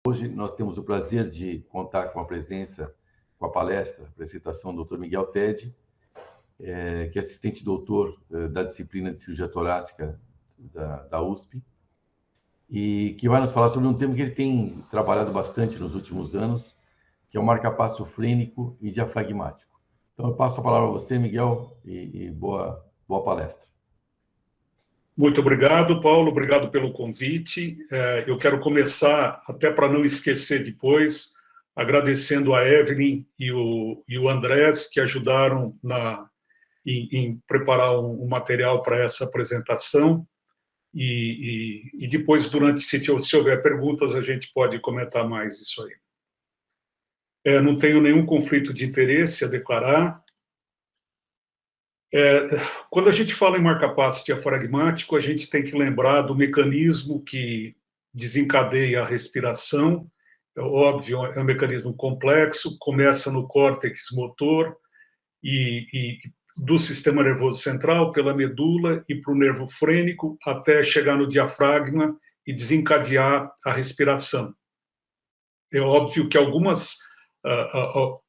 Hoje nós temos o prazer de contar com a presença, com a palestra, a apresentação do Dr. Miguel Tedi, que é assistente doutor da disciplina de cirurgia torácica da USP, e que vai nos falar sobre um tema que ele tem trabalhado bastante nos últimos anos, que é o marcapasso frênico e diafragmático. Então, eu passo a palavra a você, Miguel, e boa palestra. Muito obrigado, Paulo. Obrigado pelo convite. Eu quero começar, até para não esquecer depois, agradecendo a Evelyn e o Andrés, que ajudaram em preparar um material para essa apresentação. E depois, se houver perguntas, a gente pode comentar mais isso aí. Não tenho nenhum conflito de interesse a declarar. Quando a gente fala em marcapasso diafragmático, a gente tem que lembrar do mecanismo que desencadeia a respiração. É óbvio, é um mecanismo complexo, começa no córtex motor e do sistema nervoso central, pela medula e para o nervo frênico, até chegar no diafragma e desencadear a respiração. É óbvio que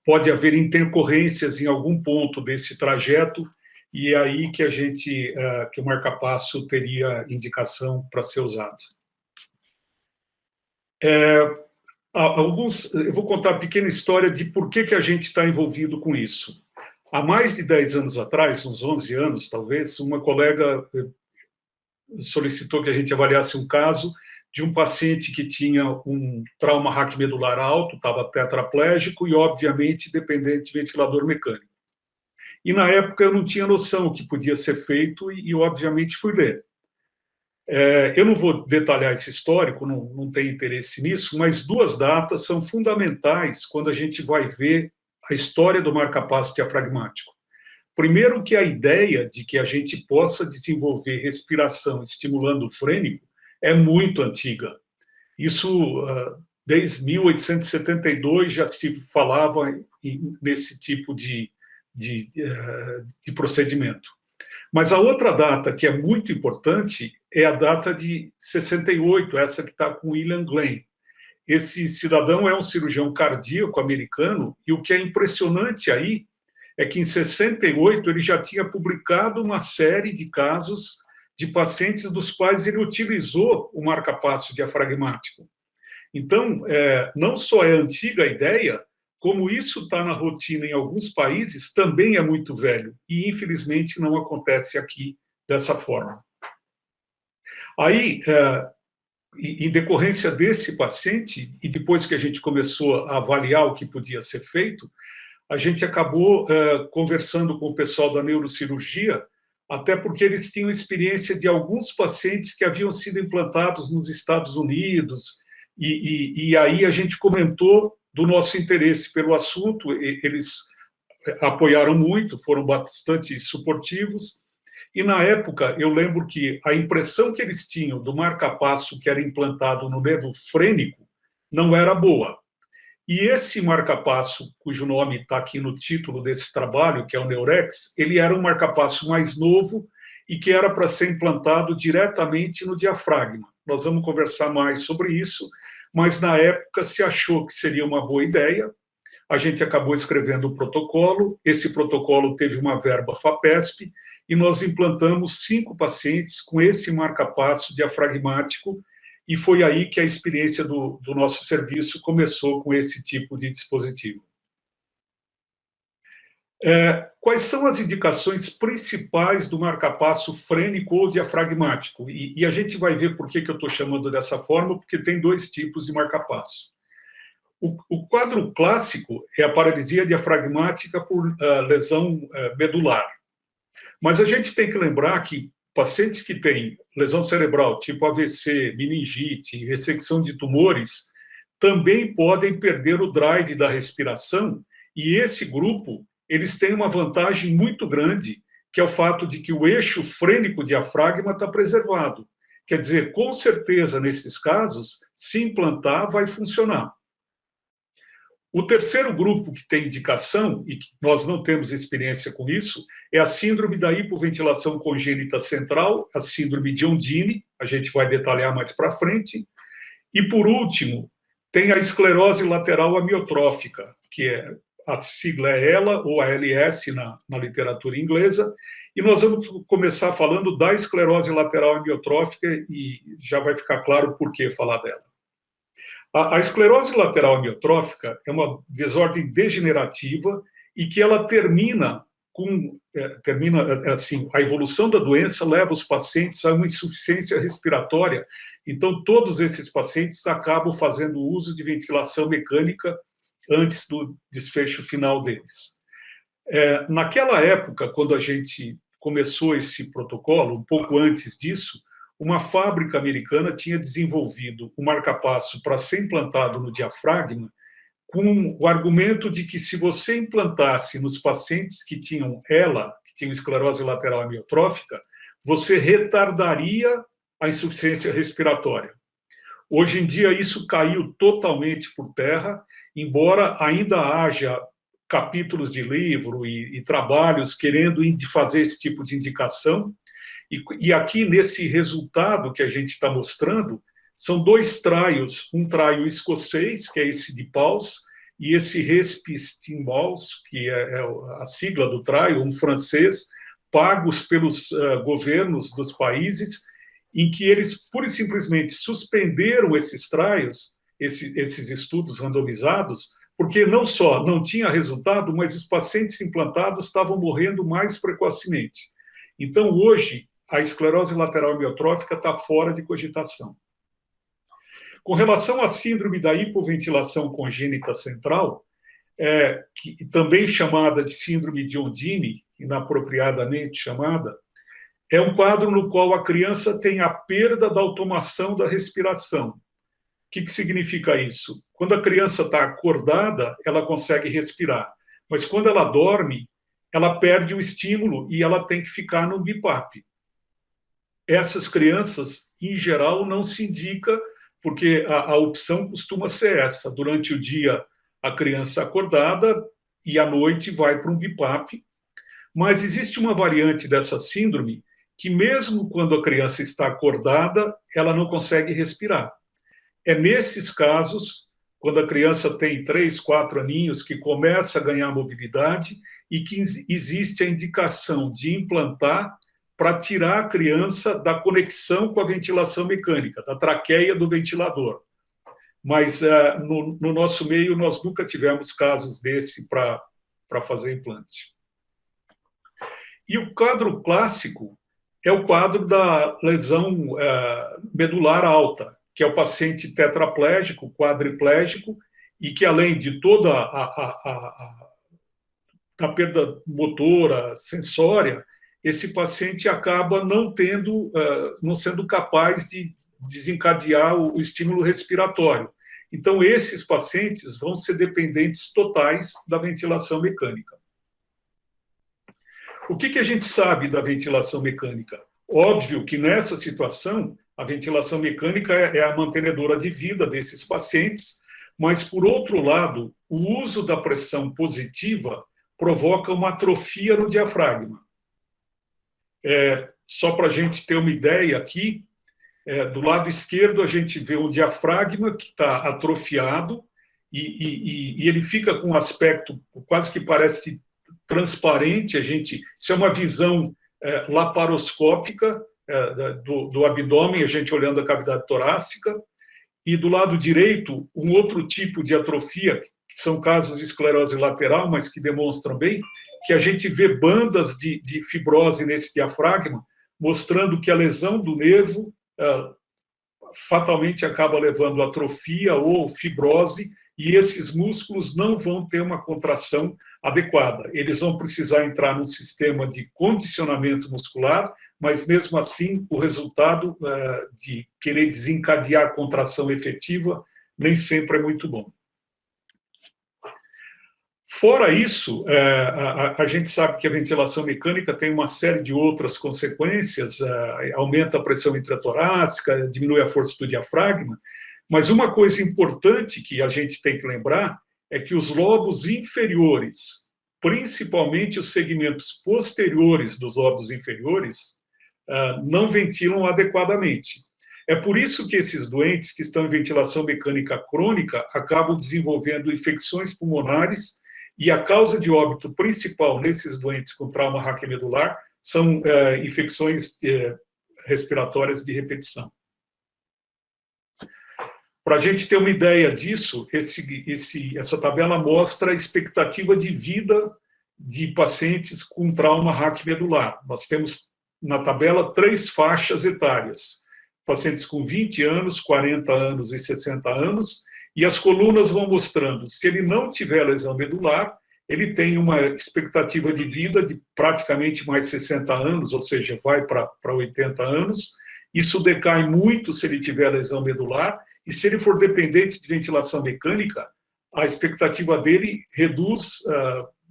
pode haver intercorrências em algum ponto desse trajeto, e é aí que o marcapasso teria indicação para ser usado. Eu vou contar uma pequena história de por que a gente está envolvido com isso. Há mais de 10 anos atrás, uns 11 anos talvez, uma colega solicitou que a gente avaliasse um caso de um paciente que tinha um trauma raquimedular alto, estava tetraplégico e, obviamente, dependente de ventilador mecânico. E, na época, eu não tinha noção que podia ser feito e obviamente, fui ler. Eu não vou detalhar esse histórico, não tenho interesse nisso, mas duas datas são fundamentais quando a gente vai ver a história do marcapasso diafragmático. Primeiro, que a ideia de que a gente possa desenvolver respiração estimulando o frênico é muito antiga. Isso, desde 1872, já se falava nesse tipo de procedimento. Mas a outra data que é muito importante é a data de 68, essa que está com William Glenn. Esse cidadão é um cirurgião cardíaco americano, e o que é impressionante aí é que em 68 ele já tinha publicado uma série de casos de pacientes dos quais ele utilizou o marcapasso diafragmático. Então, não só é antiga a ideia, como isso está na rotina em alguns países, também é muito velho, e infelizmente não acontece aqui dessa forma. Aí, em decorrência desse paciente, e depois que a gente começou a avaliar o que podia ser feito, a gente acabou conversando com o pessoal da neurocirurgia, até porque eles tinham experiência de alguns pacientes que haviam sido implantados nos Estados Unidos, e aí a gente comentou do nosso interesse pelo assunto. Eles apoiaram muito, foram bastante suportivos, e na época eu lembro que a impressão que eles tinham do marcapasso que era implantado no nervo frênico não era boa. E esse marcapasso, cujo nome está aqui no título desse trabalho, que é o Neurex, ele era um marcapasso mais novo e que era para ser implantado diretamente no diafragma. Nós vamos conversar mais sobre isso, mas na época se achou que seria uma boa ideia. A gente acabou escrevendo o protocolo, esse protocolo teve uma verba FAPESP, e nós implantamos 5 pacientes com esse marcapasso diafragmático, e foi aí que a experiência do nosso serviço começou com esse tipo de dispositivo. Quais são as indicações principais do marcapasso frênico ou diafragmático? E a gente vai ver por que eu estou chamando dessa forma, porque tem 2 tipos de marcapasso. O quadro clássico é a paralisia diafragmática por lesão medular. Mas a gente tem que lembrar que pacientes que têm lesão cerebral, tipo AVC, meningite, ressecção de tumores, também podem perder o drive da respiração, e esse grupo, eles têm uma vantagem muito grande, que é o fato de que o eixo frênico-diafragma está preservado. Quer dizer, com certeza, nesses casos, se implantar, vai funcionar. O terceiro grupo que tem indicação, e que nós não temos experiência com isso, é a síndrome da hipoventilação congênita central, a síndrome de Ondini, a gente vai detalhar mais para frente. E, por último, Tem a esclerose lateral amiotrófica, que a sigla é ELA, ou ALS na literatura inglesa, e nós vamos começar falando da esclerose lateral amiotrófica, e já vai ficar claro por que falar dela. A esclerose lateral amiotrófica é uma desordem degenerativa e que ela termina assim, a evolução da doença leva os pacientes a uma insuficiência respiratória. Então, todos esses pacientes acabam fazendo uso de ventilação mecânica antes do desfecho final deles. Naquela época, quando a gente começou esse protocolo, um pouco antes disso, uma fábrica americana tinha desenvolvido um marca-passo para ser implantado no diafragma, com o argumento de que se você implantasse nos pacientes que tinham ELA, que tinham esclerose lateral amiotrófica, você retardaria a insuficiência respiratória. Hoje em dia isso caiu totalmente por terra, embora ainda haja capítulos de livro e trabalhos querendo fazer esse tipo de indicação. E aqui, nesse resultado que a gente está mostrando, são 2 trials, um trial escocês, que é esse de Pauls, e esse Respi-Steenbals, que é a sigla do trial, um francês, pagos pelos governos dos países, em que eles, pura e simplesmente, suspenderam esses trials, esses estudos randomizados, porque não só não tinha resultado, mas os pacientes implantados estavam morrendo mais precocemente. Então, hoje, a esclerose lateral amiotrófica está fora de cogitação. Com relação à síndrome da hipoventilação congênita central, também chamada de síndrome de Ondini, inapropriadamente chamada, é um quadro no qual a criança tem a perda da automação da respiração. O que significa isso? Quando a criança está acordada, ela consegue respirar, mas quando ela dorme, ela perde o estímulo e ela tem que ficar no BiPAP. Essas crianças, em geral, não se indica, porque a opção costuma ser essa. Durante o dia, a criança acordada e à noite vai para um BiPAP. Mas existe uma variante dessa síndrome que, mesmo quando a criança está acordada, ela não consegue respirar. É nesses casos, quando a criança tem 3, 4 aninhos, que começa a ganhar mobilidade e que existe a indicação de implantar para tirar a criança da conexão com a ventilação mecânica, da traqueia do ventilador. Mas no nosso meio nós nunca tivemos casos desse para fazer implante. E o quadro clássico é o quadro da lesão medular alta, que é o paciente tetraplégico, quadriplégico, e que além de toda a perda motora, sensória, esse paciente acaba não sendo capaz de desencadear o estímulo respiratório. Então, esses pacientes vão ser dependentes totais da ventilação mecânica. O que a gente sabe da ventilação mecânica? Óbvio que nessa situação, a ventilação mecânica é a mantenedora de vida desses pacientes, mas, por outro lado, o uso da pressão positiva provoca uma atrofia no diafragma. Só para a gente ter uma ideia aqui, do lado esquerdo a gente vê o diafragma que está atrofiado e ele fica com um aspecto quase que parece transparente. Isso é uma visão laparoscópica do abdômen, a gente olhando a cavidade torácica. E do lado direito, um outro tipo de atrofia, que são casos de esclerose lateral, mas que demonstram bem, que a gente vê bandas de fibrose nesse diafragma, mostrando que a lesão do nervo fatalmente acaba levando a atrofia ou fibrose, e esses músculos não vão ter uma contração adequada. Eles vão precisar entrar num sistema de condicionamento muscular, mas mesmo assim o resultado de querer desencadear a contração efetiva nem sempre é muito bom. Fora isso, a gente sabe que a ventilação mecânica tem uma série de outras consequências, aumenta a pressão intratorácica, diminui a força do diafragma, mas uma coisa importante que a gente tem que lembrar é que os lobos inferiores, principalmente os segmentos posteriores dos lobos inferiores, não ventilam adequadamente. É por isso que esses doentes que estão em ventilação mecânica crônica acabam desenvolvendo infecções pulmonares, e a causa de óbito principal nesses doentes com trauma raquimedular são infecções respiratórias de repetição. Para a gente ter uma ideia disso, essa tabela mostra a expectativa de vida de pacientes com trauma raquimedular. Nós temos na tabela 3 faixas etárias: pacientes com 20 anos, 40 anos e 60 anos, e as colunas vão mostrando, se ele não tiver lesão medular, ele tem uma expectativa de vida de praticamente mais 60 anos, ou seja, vai para 80 anos. Isso decai muito se ele tiver lesão medular, e se ele for dependente de ventilação mecânica, a expectativa dele reduz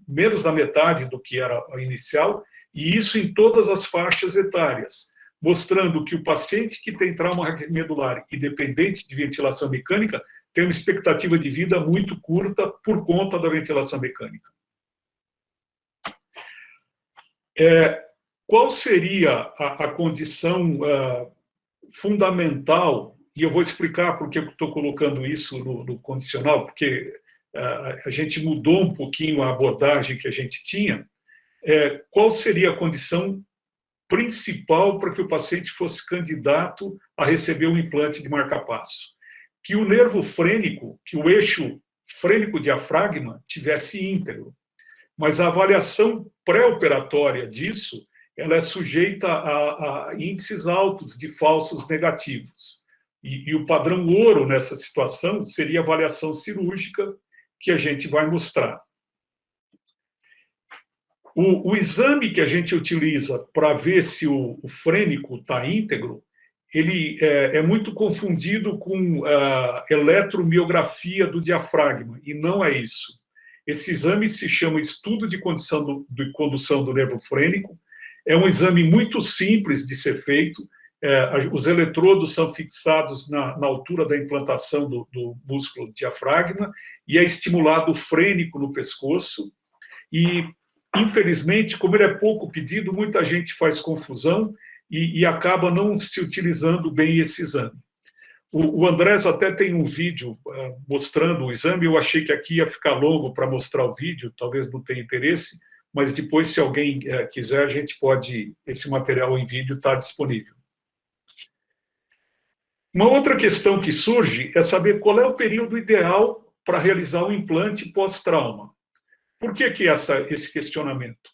menos da metade do que era a inicial, e isso em todas as faixas etárias, mostrando que o paciente que tem trauma raquimedular e dependente de ventilação mecânica tem uma expectativa de vida muito curta por conta da ventilação mecânica. Qual seria a condição fundamental, e eu vou explicar por que eu estou colocando isso no condicional, porque a gente mudou um pouquinho a abordagem que a gente tinha. Qual seria a condição principal para que o paciente fosse candidato a receber um implante de marca-passo? Que o nervo frênico, que o eixo frênico-diafragma tivesse íntegro. Mas a avaliação pré-operatória disso, ela é sujeita a índices altos de falsos negativos. E o padrão ouro nessa situação seria a avaliação cirúrgica, que a gente vai mostrar. O exame que a gente utiliza para ver se o frênico está íntegro, ele é muito confundido com eletromiografia do diafragma, e não é isso. Esse exame se chama estudo de condução do nervo frênico. É um exame muito simples de ser feito. Os eletrodos são fixados na altura da implantação do músculo diafragma, e é estimulado o frênico no pescoço. E, infelizmente, como ele é pouco pedido, muita gente faz confusão e acaba não se utilizando bem esse exame. O Andrés até tem um vídeo mostrando o exame. Eu achei que aqui ia ficar longo para mostrar o vídeo, talvez não tenha interesse, mas depois, se alguém quiser, a gente pode... Esse material em vídeo está disponível. Uma outra questão que surge é saber qual é o período ideal para realizar o implante pós-trauma. Por que esse questionamento?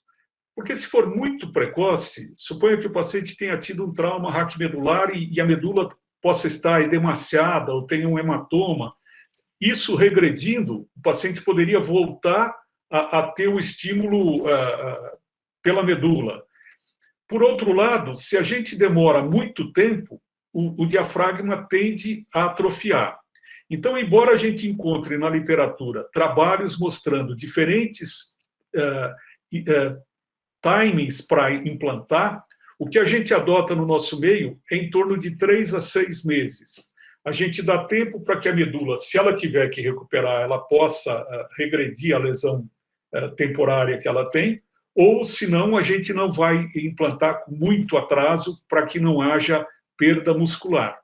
Porque se for muito precoce, suponha que o paciente tenha tido um trauma raquimedular e a medula possa estar edemaciada ou tenha um hematoma. Isso regredindo, o paciente poderia voltar a ter o estímulo pela medula. Por outro lado, se a gente demora muito tempo, o diafragma tende a atrofiar. Então, embora a gente encontre na literatura trabalhos mostrando diferentes timings para implantar, o que a gente adota no nosso meio é em torno de 3 a 6 meses. A gente dá tempo para que a medula, se ela tiver que recuperar, ela possa regredir a lesão temporária que ela tem, ou, senão, a gente não vai implantar com muito atraso para que não haja perda muscular.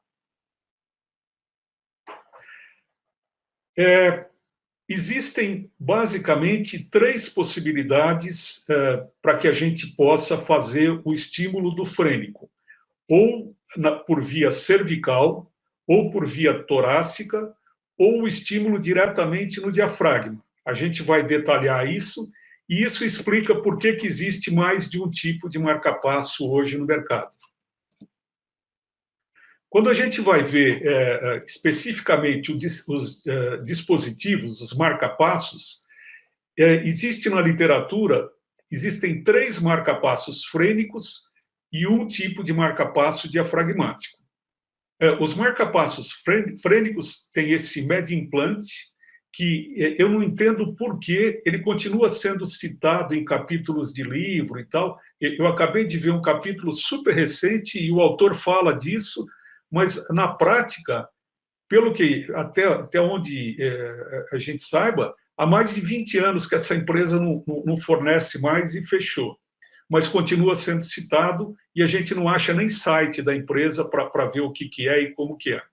Existem, basicamente, 3 possibilidades para que a gente possa fazer o estímulo do frênico. Ou por via cervical, ou por via torácica, ou o estímulo diretamente no diafragma. A gente vai detalhar isso, e isso explica por que existe mais de um tipo de marca-passo hoje no mercado. Quando a gente vai ver especificamente os dispositivos, os marca-passos, existe na literatura, existem 3 marca-passos frênicos e um tipo de marca-passo diafragmático. Os marca-passos frênicos têm esse med-implant, que eu não entendo por que ele continua sendo citado em capítulos de livro e tal. Eu acabei de ver um capítulo super recente e o autor fala disso, mas, na prática, pelo que até onde a gente saiba, há mais de 20 anos que essa empresa não fornece mais e fechou. mas continua sendo citado e a gente não acha nem site da empresa para ver o que é e como que é.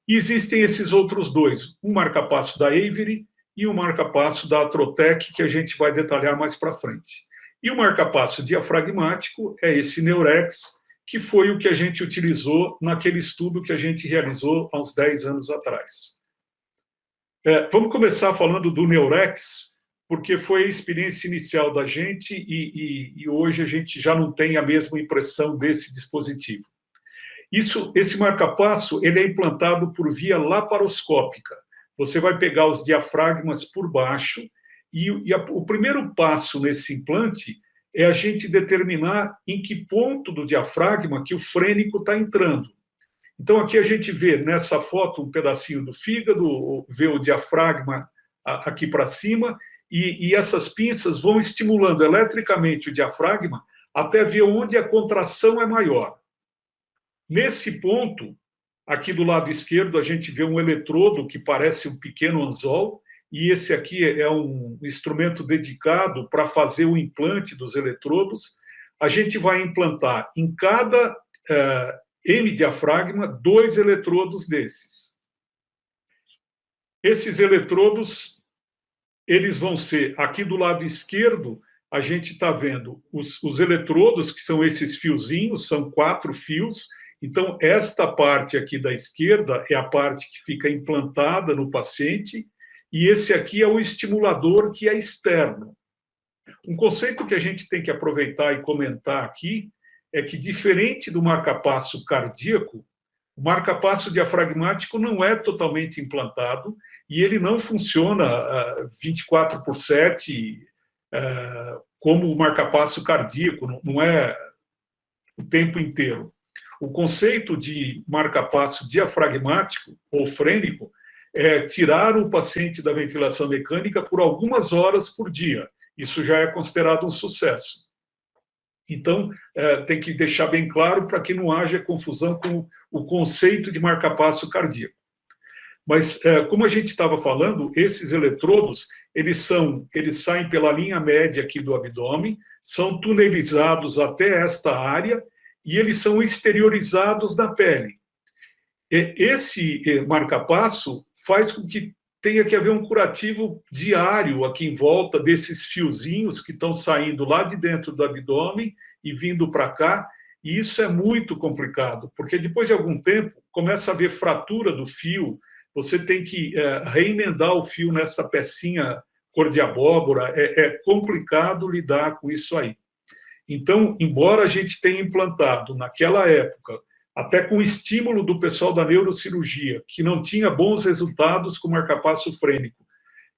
E existem esses outros dois, um marca-passo da Avery e um marca-passo da Atrotec, que a gente vai detalhar mais para frente. E o marca-passo diafragmático é esse Neurex, que foi o que a gente utilizou naquele estudo que a gente realizou há uns 10 anos atrás. Vamos começar falando do Neurex, porque foi a experiência inicial da gente e hoje a gente já não tem a mesma impressão desse dispositivo. Esse marca-passo ele é implantado por via laparoscópica. Você vai pegar os diafragmas por baixo e o primeiro passo nesse implante é a gente determinar em que ponto do diafragma que o frênico está entrando. Então, aqui a gente vê nessa foto um pedacinho do fígado, vê o diafragma aqui para cima, e essas pinças vão estimulando eletricamente o diafragma até ver onde a contração é maior. Nesse ponto, aqui do lado esquerdo, a gente vê um eletrodo que parece um pequeno anzol, e esse aqui é um instrumento dedicado para fazer o implante dos eletrodos. A gente vai implantar em cada M-diafragma 2 eletrodos desses. Esses eletrodos, eles vão ser, aqui do lado esquerdo, a gente está vendo os eletrodos, que são esses fiozinhos, são 4 fios. Então, esta parte aqui da esquerda é a parte que fica implantada no paciente, e esse aqui é o estimulador, que é externo. Um conceito que a gente tem que aproveitar e comentar aqui é que, diferente do marca-passo cardíaco, o marca-passo diafragmático não é totalmente implantado e ele não funciona 24/7 como o marca-passo cardíaco, não é o tempo inteiro. O conceito de marca-passo diafragmático ou frênico é tirar o paciente da ventilação mecânica por algumas horas por dia. Isso já é considerado um sucesso. Então, tem que deixar bem claro para que não haja confusão com o conceito de marca-passo cardíaco. Mas, como a gente estava falando, esses eletrodos, eles saem pela linha média aqui do abdômen, são tunelizados até esta área, e eles são exteriorizados na pele. Esse marca-passo faz com que tenha que haver um curativo diário aqui em volta desses fiozinhos que estão saindo lá de dentro do abdômen e vindo para cá, e isso é muito complicado, porque depois de algum tempo começa a haver fratura do fio, você tem que reemendar o fio nessa pecinha cor de abóbora, é complicado lidar com isso aí. Então, embora a gente tenha implantado, naquela época, até com o estímulo do pessoal da neurocirurgia, que não tinha bons resultados com marca-passo frênico,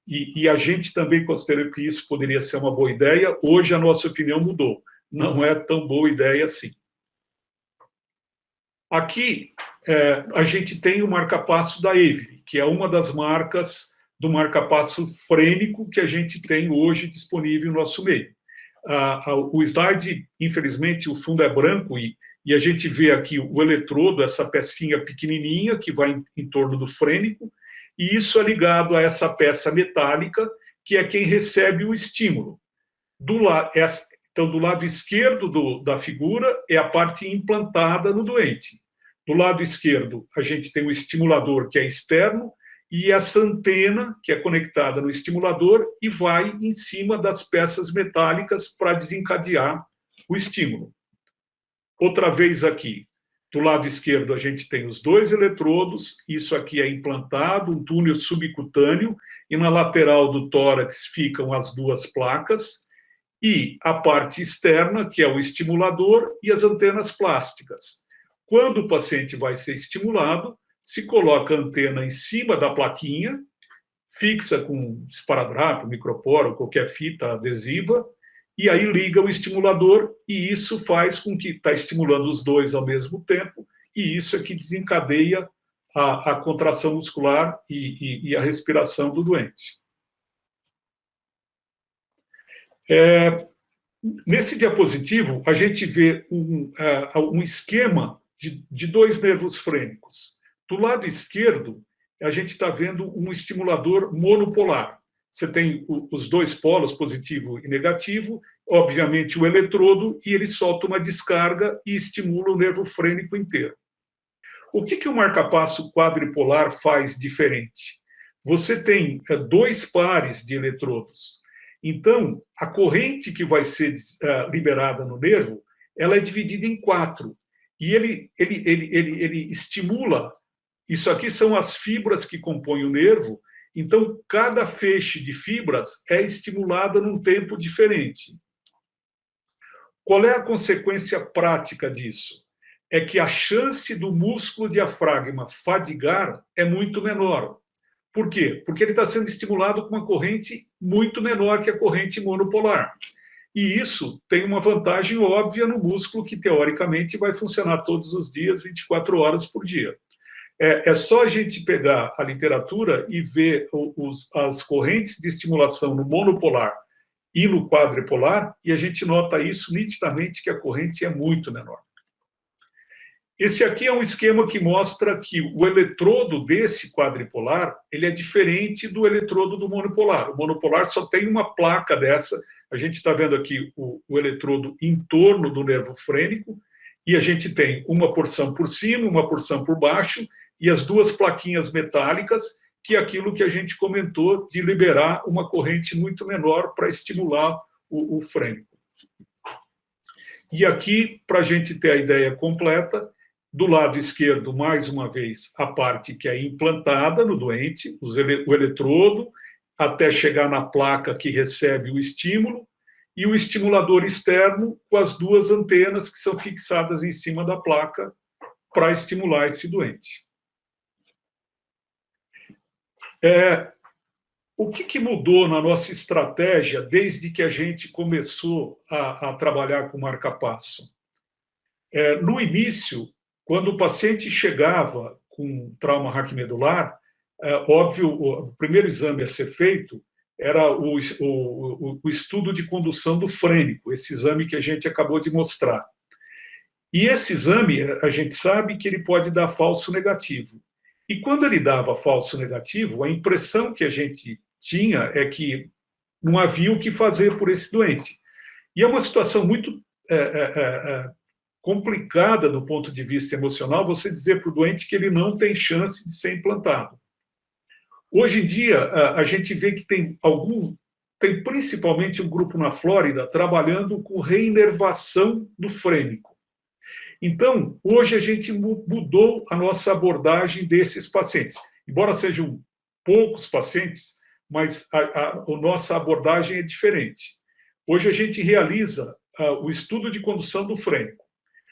e a gente também considerou que isso poderia ser uma boa ideia, hoje a nossa opinião mudou. Não é tão boa ideia assim. Aqui, a gente tem o marca-passo da Avery, que é uma das marcas do marca-passo frênico que a gente tem hoje disponível no nosso meio. O slide, infelizmente, o fundo é branco e a gente vê aqui o eletrodo, essa pecinha pequenininha que vai em torno do frênico, e isso é ligado a essa peça metálica, que é quem recebe o estímulo. Então, do lado esquerdo da figura é a parte implantada no doente. Do lado esquerdo, a gente tem o estimulador, que é externo, e essa antena, que é conectada no estimulador, e vai em cima das peças metálicas para desencadear o estímulo. Outra vez aqui, do lado esquerdo, a gente tem os 2 eletrodos, isso aqui é implantado, um túnel subcutâneo, e na lateral do tórax ficam as 2 placas, e a parte externa, que é o estimulador, e as antenas plásticas. Quando o paciente vai ser estimulado, se coloca a antena em cima da plaquinha, fixa com esparadrapo, microporo, qualquer fita adesiva, e aí liga o estimulador, e isso faz com que está estimulando os 2 ao mesmo tempo, e isso é que desencadeia a contração muscular e a respiração do doente. Nesse diapositivo, a gente vê um esquema de 2 nervos frênicos. Do lado esquerdo, a gente está vendo um estimulador monopolar. você tem os dois polos, positivo e negativo, obviamente o eletrodo, e ele solta uma descarga e estimula o nervo frênico inteiro. O que o marcapasso quadripolar faz diferente? Você tem dois pares de eletrodos. Então, a corrente que vai ser liberada no nervo, ela é dividida em 4. E ele estimula, isso aqui são as fibras que compõem o nervo, então cada feixe de fibras é estimulada num tempo diferente. Qual é a consequência prática disso? É que a chance do músculo diafragma fadigar é muito menor. Por quê? Porque ele está sendo estimulado com uma corrente muito menor que a corrente monopolar. E isso tem uma vantagem óbvia no músculo que, teoricamente, vai funcionar todos os dias, 24 horas por dia. É só a gente pegar a literatura e ver as correntes de estimulação no monopolar e no quadripolar, e a gente nota isso nitidamente, que a corrente é muito menor. Esse aqui é um esquema que mostra que o eletrodo desse quadripolar, ele é diferente do eletrodo do monopolar. O monopolar só tem uma placa dessa. A gente está vendo aqui o eletrodo em torno do nervo frênico, e a gente tem uma porção por cima, uma porção por baixo, e as duas plaquinhas metálicas, que é aquilo que a gente comentou de liberar uma corrente muito menor para estimular o frênico. E aqui, para a gente ter a ideia completa, do lado esquerdo, mais uma vez, a parte que é implantada no doente, o eletrodo, até chegar na placa que recebe o estímulo, e o estimulador externo com as duas antenas que são fixadas em cima da placa para estimular esse doente. O que mudou na nossa estratégia desde que a gente começou a trabalhar com marca-passo? No início, quando o paciente chegava com trauma raquimedular, óbvio, o primeiro exame a ser feito era o estudo de condução do frênico, esse exame que a gente acabou de mostrar. E esse exame, a gente sabe que ele pode dar falso negativo. E quando ele dava falso negativo, a impressão que a gente tinha é que não havia o que fazer por esse doente. E é uma situação muito complicada do ponto de vista emocional você dizer para o doente que ele não tem chance de ser implantado. Hoje em dia, a gente vê que tem principalmente um grupo na Flórida trabalhando com reinervação do frênico. Então, hoje a gente mudou a nossa abordagem desses pacientes. Embora sejam poucos pacientes, mas a nossa abordagem é diferente. Hoje a gente realiza o estudo de condução do frênico.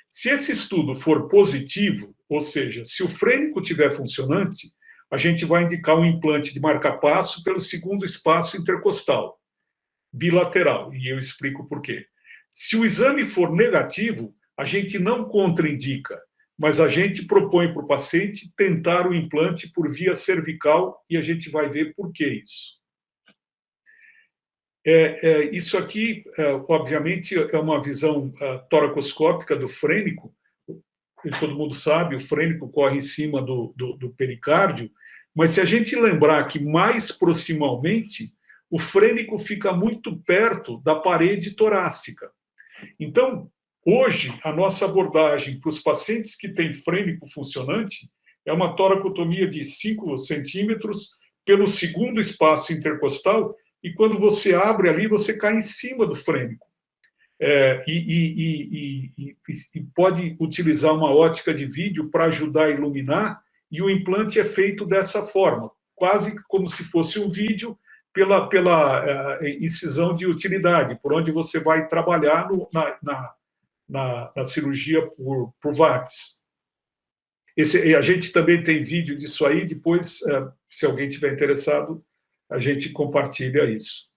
Se esse estudo for positivo, ou seja, se o frênico estiver funcionante, a gente vai indicar um implante de marca-passo pelo segundo espaço intercostal, bilateral, e eu explico por quê. Se o exame for negativo, a gente não contraindica, mas a gente propõe para o paciente tentar o implante por via cervical e a gente vai ver por que isso. Isso aqui, obviamente, é uma visão toracoscópica do frênico. Todo mundo sabe, o frênico corre em cima do pericárdio, mas se a gente lembrar que mais proximamente, o frênico fica muito perto da parede torácica. Então, hoje, a nossa abordagem para os pacientes que têm frênico funcionante é uma toracotomia de 5 centímetros pelo segundo espaço intercostal, e quando você abre ali, você cai em cima do frênico. E pode utilizar uma ótica de vídeo para ajudar a iluminar, e o implante é feito dessa forma, quase como se fosse um vídeo pela incisão de utilidade, por onde você vai trabalhar na cirurgia por VATS. A gente também tem vídeo disso aí, depois, se alguém tiver interessado, a gente compartilha isso.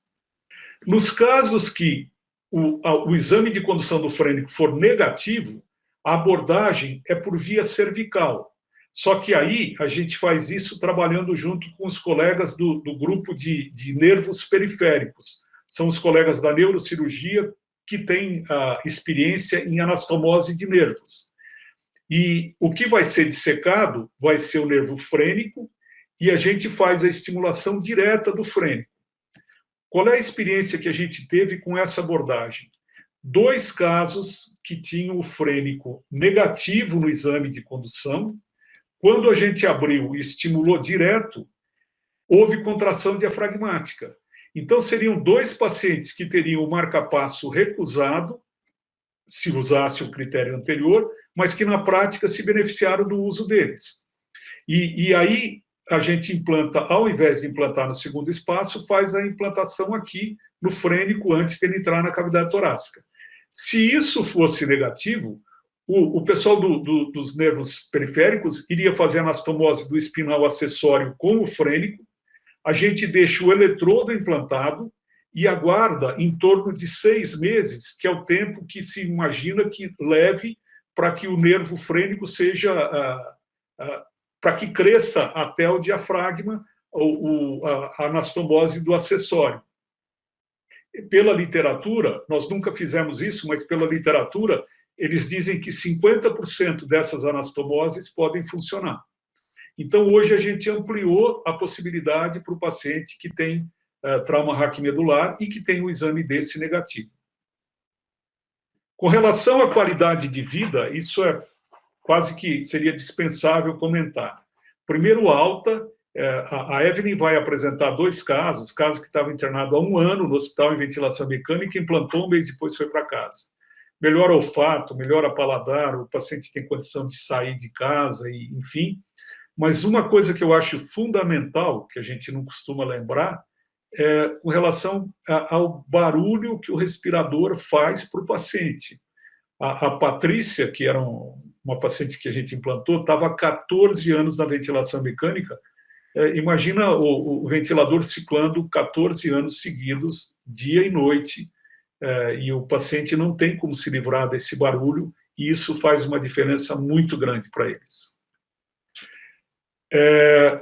Nos casos que o exame de condução do frênico for negativo, a abordagem é por via cervical. Só que aí a gente faz isso trabalhando junto com os colegas do grupo de nervos periféricos. São os colegas da neurocirurgia que têm experiência em anastomose de nervos. E o que vai ser dissecado vai ser o nervo frênico, e a gente faz a estimulação direta do frênico. Qual é a experiência que a gente teve com essa abordagem? 2 casos que tinham o frênico negativo no exame de condução. Quando a gente abriu e estimulou direto, houve contração diafragmática. Então, seriam 2 pacientes que teriam o marca-passo recusado, se usasse o critério anterior, mas que na prática se beneficiaram do uso deles. E aí a gente implanta, ao invés de implantar no segundo espaço, faz a implantação aqui no frênico antes de ele entrar na cavidade torácica. Se isso fosse negativo, o pessoal dos nervos periféricos iria fazer a anastomose do espinal acessório com o frênico, a gente deixa o eletrodo implantado e aguarda em torno de 6 meses, que é o tempo que se imagina que leve para que o nervo frênico seja, para que cresça até o diafragma, a anastomose do acessório. Pela literatura, nós nunca fizemos isso, mas pela literatura, eles dizem que 50% dessas anastomoses podem funcionar. Então, hoje a gente ampliou a possibilidade para o paciente que tem trauma raquimedular e que tem um exame desse negativo. Com relação à qualidade de vida, isso é quase que seria dispensável comentar. Primeiro, alta. A Evelyn vai apresentar 2 casos que estava internado há 1 ano no hospital em ventilação mecânica, implantou 1 mês depois foi para casa. Melhora olfato, melhora paladar, o paciente tem condição de sair de casa, e, enfim. Mas uma coisa que eu acho fundamental, que a gente não costuma lembrar, é com relação ao barulho que o respirador faz para o paciente. A Patrícia, que era uma paciente que a gente implantou, estava há 14 anos na ventilação mecânica. Imagina o ventilador ciclando 14 anos seguidos, dia e noite, e o paciente não tem como se livrar desse barulho, e isso faz uma diferença muito grande para eles.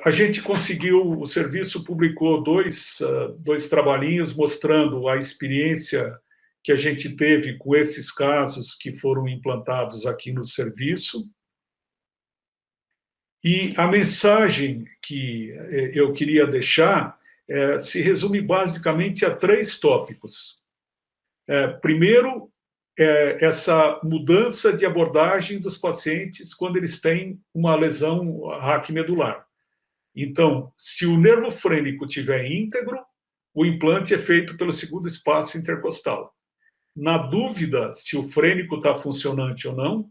A gente conseguiu, o serviço publicou 2 trabalhinhos mostrando a experiência que a gente teve com esses casos que foram implantados aqui no serviço. E a mensagem que eu queria deixar se resume basicamente a 3 tópicos. Primeiro, essa mudança de abordagem dos pacientes quando eles têm uma lesão raquimedular. Então, se o nervo frênico estiver íntegro, o implante é feito pelo segundo espaço intercostal. Na dúvida se o frênico está funcionante ou não,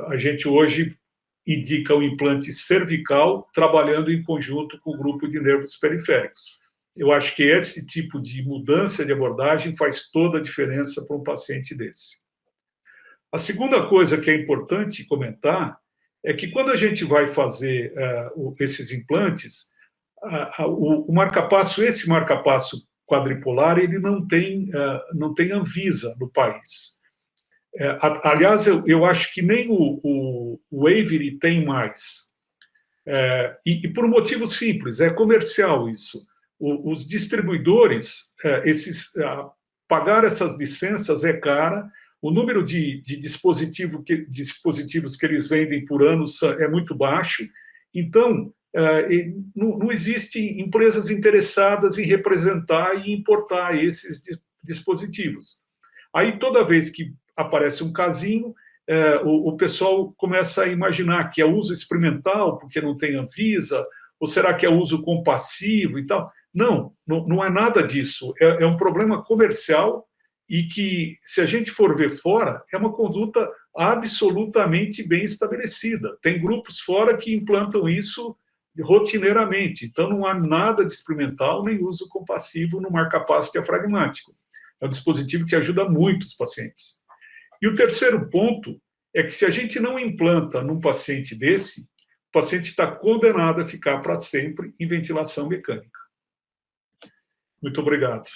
a gente hoje indica o implante cervical, trabalhando em conjunto com o grupo de nervos periféricos. Eu acho que esse tipo de mudança de abordagem faz toda a diferença para um paciente desse. A segunda coisa que é importante comentar é que quando a gente vai fazer esses implantes, o marca-passo, esse marca-passo quadripolar, ele não tem Anvisa no país. Aliás, eu acho que nem o Avery tem mais. E por um motivo simples, é comercial isso. Os distribuidores, pagar essas licenças é cara, o número de dispositivos que eles vendem por ano é muito baixo, então não existem empresas interessadas em representar e importar esses dispositivos. Aí, toda vez que aparece um casinho, o pessoal começa a imaginar que é uso experimental, porque não tem Anvisa, ou será que é uso compassivo e tal? Não é nada disso. É um problema comercial e que, se a gente for ver fora, é uma conduta absolutamente bem estabelecida. Tem grupos fora que implantam isso rotineiramente. Então, não há nada de experimental nem uso compassivo no marca-passo diafragmático. É um dispositivo que ajuda muito os pacientes. E o terceiro ponto é que, se a gente não implanta num paciente desse, o paciente está condenado a ficar para sempre em ventilação mecânica. Muito obrigado.